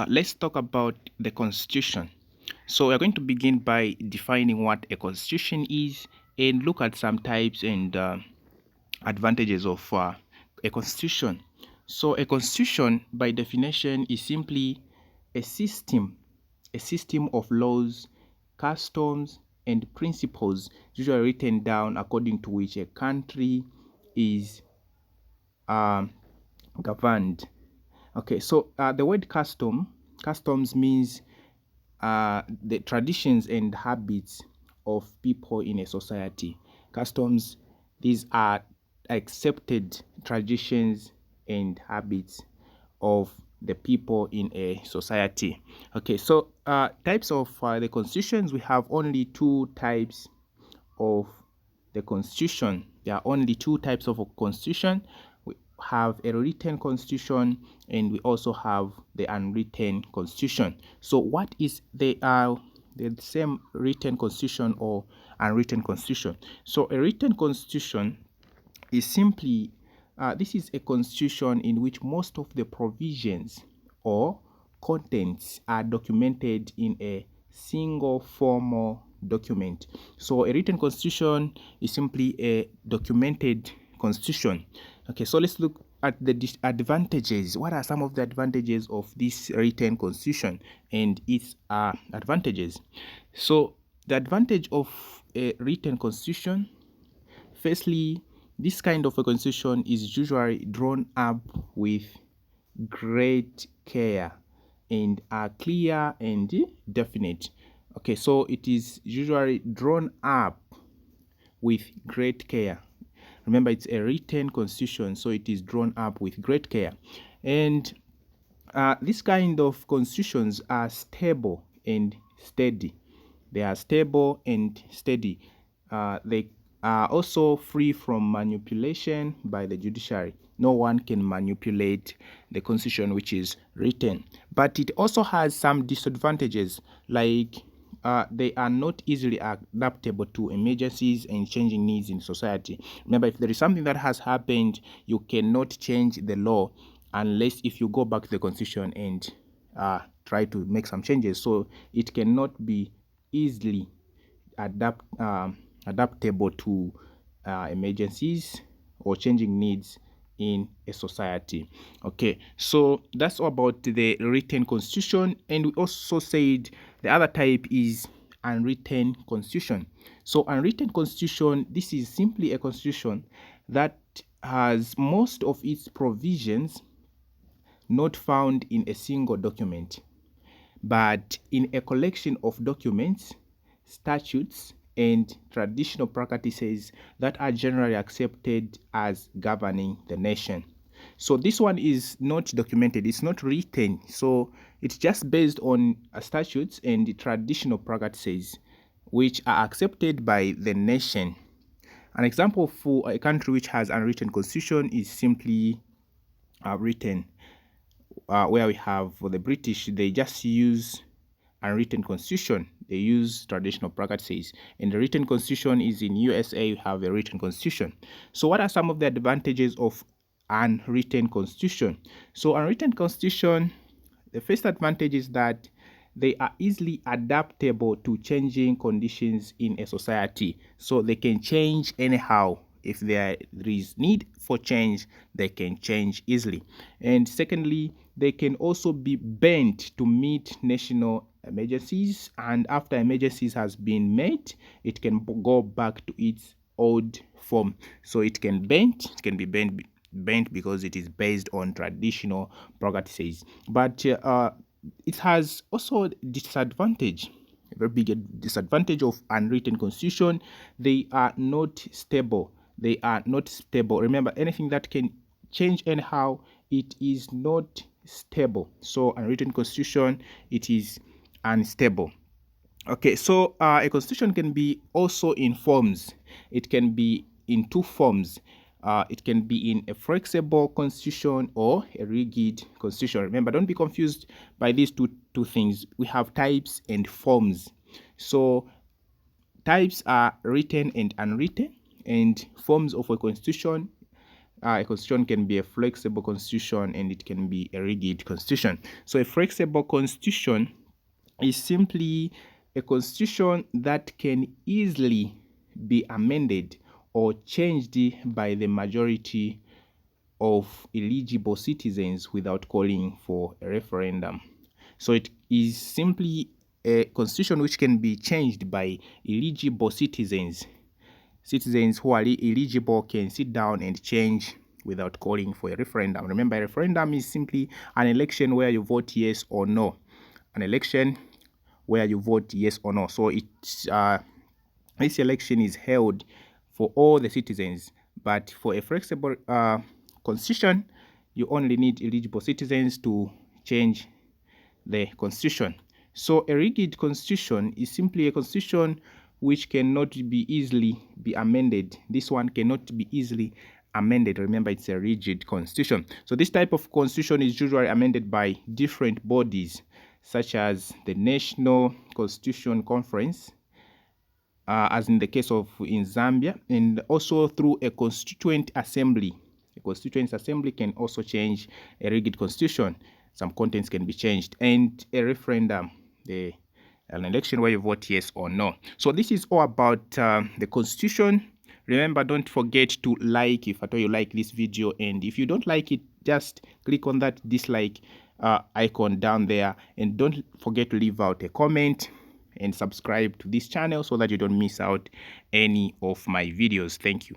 Let's talk about the Constitution. So we're going to begin by defining what a Constitution is and look at some types and advantages of a Constitution. So a Constitution, by definition, is simply a system, a system of laws, customs, and principles usually written down according to which a country is um, governed. Okay, so the word customs means the traditions and habits of people in a society. Customs, these are accepted traditions and habits of the people in a society. Okay, so types of the constitutions, we have only two types of the constitution. There are only two types of a constitution. We have a written constitution and we also have the unwritten constitution. So what is the same written constitution or unwritten constitution? So a written constitution is simply this is a constitution in which most of the provisions or contents are documented in a single formal document. So a written constitution is simply a documented constitution. Okay, so let's look at the disadvantages. What are some of the advantages of this written constitution and its advantages? So the advantage of a written constitution, firstly, this kind of a constitution is usually drawn up with great care and are clear and definite. Okay, so it is usually drawn up with great care. Remember, it's a written constitution, so it is drawn up with great care. And this kind of constitutions are stable and steady. They are stable and steady. They are also free from manipulation by the judiciary. No one can manipulate the constitution which is written. But it also has some disadvantages, like they are not easily adaptable to emergencies and changing needs in society. Remember, if there is something that has happened, you cannot change the law unless if you go back to the constitution and try to make some changes. So it cannot be easily adaptable to emergencies or changing needs in a society. Okay, so that's all about the written constitution. And we also said the other type is unwritten constitution. So unwritten constitution, this is simply a constitution that has most of its provisions not found in a single document, but in a collection of documents, statutes, and traditional practices that are generally accepted as governing the nation. So this one is not documented, it's not written, so it's just based on statutes and the traditional practices which are accepted by the nation. An example for a country which has unwritten constitution is simply written, where we have for the British, they just use unwritten constitution. They use traditional practices. And the written constitution is in USA, you have a written constitution. So what are some of the advantages of unwritten constitution? So unwritten constitution, the first advantage is that they are easily adaptable to changing conditions in a society. So they can change anyhow. If there is need for change, they can change easily. And secondly, they can also be bent to meet national emergencies, and after emergencies has been met, it can go back to its old form. So it can be bent because it is based on traditional practices. But it has also disadvantage, a very big disadvantage of unwritten constitution. They are not stable. Remember, anything that can change anyhow, it is not stable. So unwritten constitution, it is unstable. Okay, so a constitution can be also in forms. It can be in two forms. It can be in a flexible constitution or a rigid constitution. Remember, don't be confused by these two things. We have types and forms. So types are written and unwritten, and forms of a constitution, A constitution can be a flexible constitution and it can be a rigid constitution. So a flexible constitution is simply a constitution that can easily be amended or changed by the majority of eligible citizens without calling for a referendum. So it is simply a constitution which can be changed by eligible citizens. Citizens who are eligible can sit down and change without calling for a referendum. Remember, a referendum is simply an election where you vote yes or no. An election where you vote yes or no. So it's this election is held for all the citizens, but for a flexible constitution, you only need eligible citizens to change the constitution. So a rigid constitution is simply a constitution which cannot be easily be amended. This one cannot be easily amended. Remember, it's a rigid constitution. So this type of constitution is usually amended by different bodies, such as the National Constitution Conference, as in the case of in Zambia, and also through a constituent assembly. A constituent assembly can also change a rigid constitution. Some contents can be changed, and a referendum, an election where you vote yes or no. So this is all about the constitution. Remember, don't forget to like if at all you like this video, and if you don't like it, just click on that dislike icon down there, and don't forget to leave out a comment and subscribe to this channel so that you don't miss out any of my videos. Thank you.